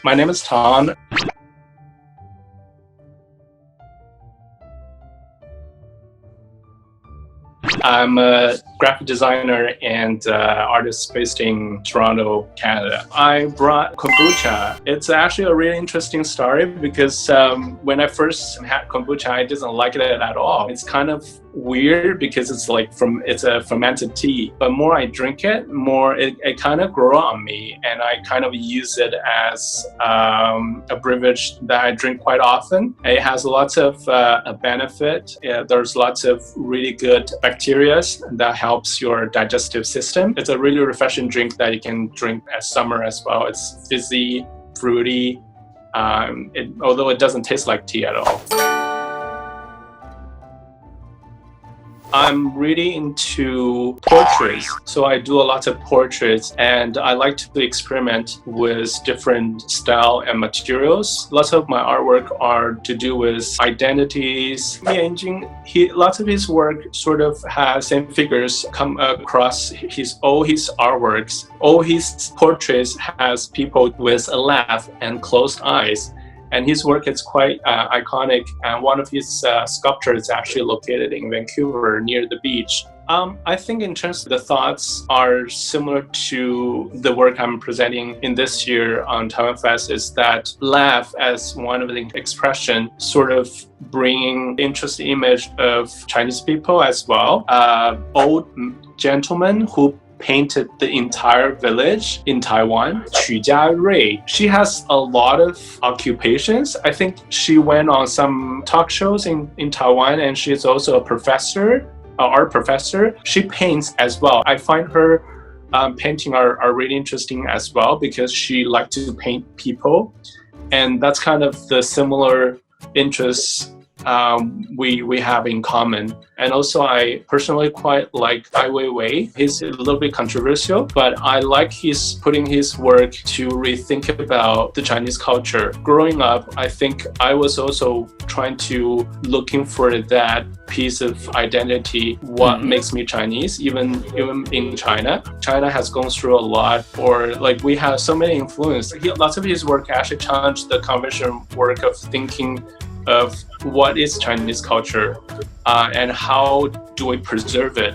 My name is Tong. I'm a graphic designer and artist based in Toronto, Canada. I brought kombucha. It's actually a really interesting story because when I first had kombucha, I didn't like it at all. It's kind of weird because it's a fermented tea. But more I drink it, more it kind of grows on me, and I kind of use it as a beverage that I drink quite often. It has lots of benefit. There's lots of really good bacteria that helps your digestive system. It's a really refreshing drink that you can drink at summer as well. It's fizzy, fruity, although it doesn't taste like tea at all. I'm really into portraits, so I do a lot of portraits, and I like to experiment with different style and materials. Lots of my artwork are to do with identities. Lots of his work sort of has same figures come across all his artworks. All his portraits has people with a laugh and closed eyes. And his work is quite iconic, and one of his sculptures is actually located in Vancouver near the beach. I think in terms of the thoughts are similar to the work I'm presenting in this year on TAIWANfest, is that laugh as one of the expression, sort of bringing interesting image of Chinese people as well. Old gentleman who painted the entire village in Taiwan, Qu Jiarui. She has a lot of occupations. I think she went on some talk shows in Taiwan, and she is also a professor, art professor. She paints as well. I find her painting are really interesting as well because she likes to paint people, and that's kind of the similar interests we have in common. And also I personally quite like Ai Weiwei. He's a little bit controversial, but I like his putting his work to rethink about the Chinese culture. Growing up, I think I was also trying to looking for that piece of identity, what makes me Chinese, even in China. China has gone through a lot, or like we have so many influence. Lots of his work actually challenged the conventional work of thinking of what is Chinese culture and how do we preserve it.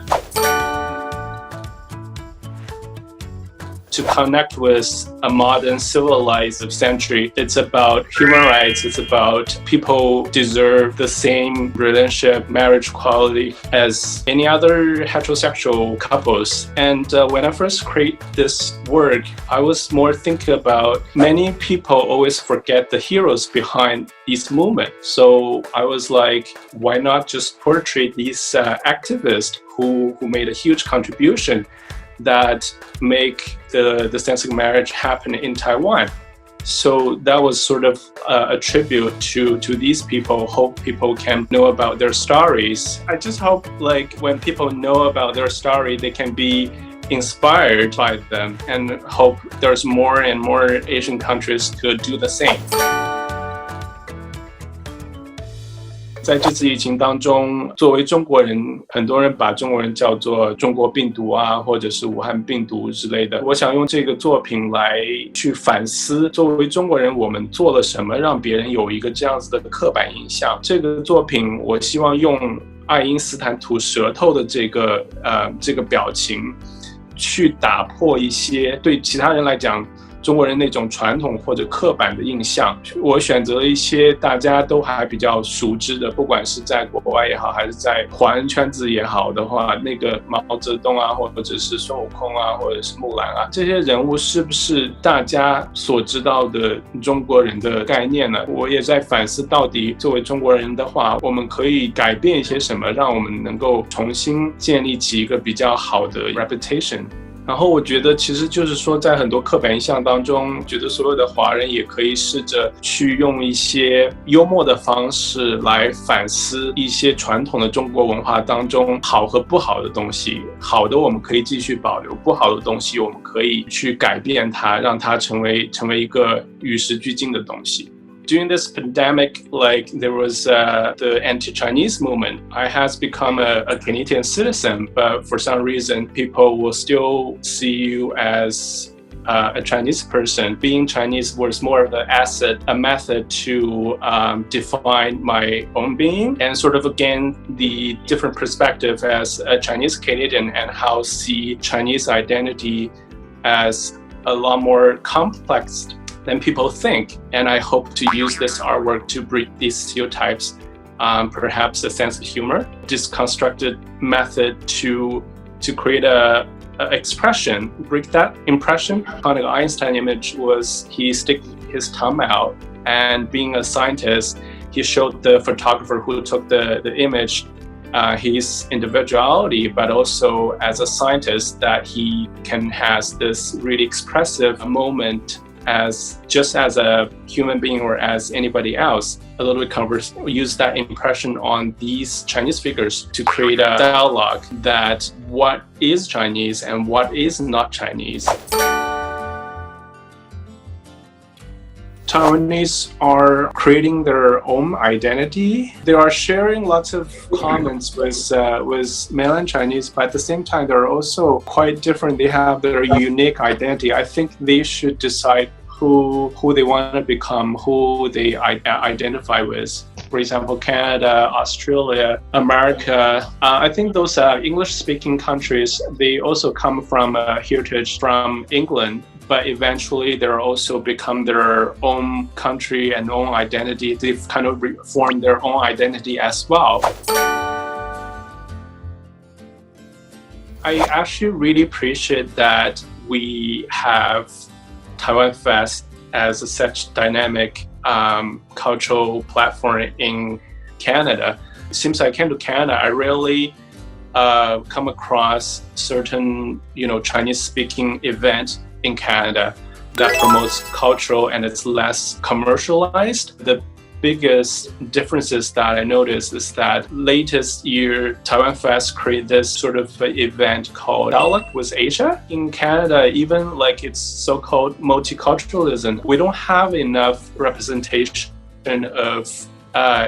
To connect with a modern civilized century, it's about human rights, it's about people deserve the same relationship, marriage quality as any other heterosexual couples. And when I first create this work, I was more thinking about many people always forget the heroes behind these movements. So I was like, why not just portray these activists who made a huge contribution that make the same-sex marriage happen in Taiwan. So that was sort of a tribute to these people. Hope people can know about their stories. I just hope like when people know about their story, they can be inspired by them, and hope there's more and more Asian countries to do the same. 在这次疫情当中，作为中国人，很多人把中国人叫做中国病毒啊，或者是武汉病毒之类的。我想用这个作品来去反思，作为中国人，我们做了什么让别人有一个这样子的刻板印象。这个作品，我希望用爱因斯坦吐舌头的这个表情，去打破一些对其他人来讲中国人那种传统或者刻板的印象。我选择了一些大家都还比较熟知的，不管是在国外也好，还是在华人圈子也好的话，那个毛泽东啊，或者是孙悟空啊，或者是木兰啊，这些人物是不是大家所知道的中国人的概念呢？我也在反思，到底作为中国人的话，我们可以改变一些什么，让我们能够重新建立起一个比较好的 reputation。然后我觉得其实就是说，在很多刻板印象当中，觉得所有的华人也可以试着去用一些幽默的方式来反思一些传统的中国文化当中好和不好的东西。好的我们可以继续保留，不好的东西我们可以去改变它，让它成为一个与时俱进的东西。During this pandemic, like there was the anti-Chinese movement. I has become a Canadian citizen, but for some reason, people will still see you as a Chinese person, being Chinese was more of an asset, a method to define my own being and sort of gain the different perspective as a Chinese Canadian and how see Chinese identity as a lot more complex than people think. And I hope to use this artwork to break these stereotypes, perhaps a sense of humor, deconstructed method to create a expression, break that impression. The Einstein image was he stick his thumb out, and being a scientist, he showed the photographer who took the image his individuality, but also as a scientist that he can has this really expressive moment as just as a human being or as anybody else. A little bit use that impression on these Chinese figures to create a dialogue that what is Chinese and what is not Chinese. Taiwanese are creating their own identity. They are sharing lots of comments with mainland Chinese, but at the same time, they're also quite different. They have their unique identity. I think they should decide who they want to become, who they identify with. For example, Canada, Australia, America. I think those English-speaking countries, they also come from a heritage from England, but eventually they're also become their own country and own identity. They've kind of formed their own identity as well. I actually really appreciate that we have TAIWANfest as such dynamic cultural platform in Canada. Since I came to Canada, I really come across certain, Chinese-speaking events in Canada that promotes cultural and it's less commercialized. The biggest differences that I noticed is that latest year TAIWANfest created this sort of event called Dialogue with Asia. In Canada, even like it's so-called multiculturalism, we don't have enough representation of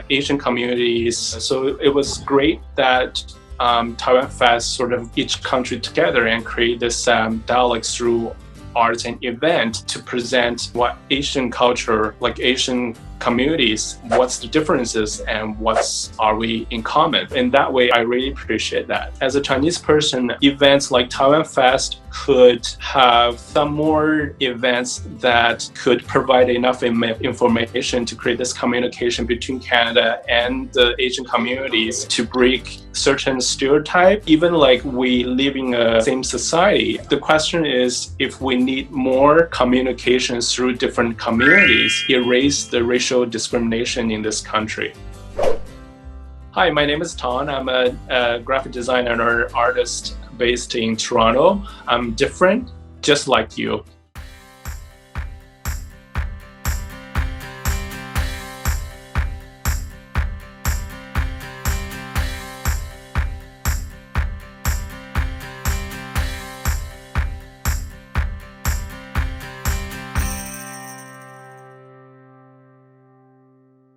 Asian communities. So it was great that TAIWANfest sort of each country together and create this dialogue through arts and event to present what Asian culture, like Asian communities, what's the differences and what's are we in common. In that way, I really appreciate that. As a Chinese person, events like TAIWANfest could have some more events that could provide enough information to create this communication between Canada and the Asian communities to break certain stereotypes. Even like we live in a same society, the question is if we need more communication through different communities, erase the racial discrimination in this country. Hi, my name is Tong. I'm a graphic designer and artist based in Toronto. I'm different, just like you.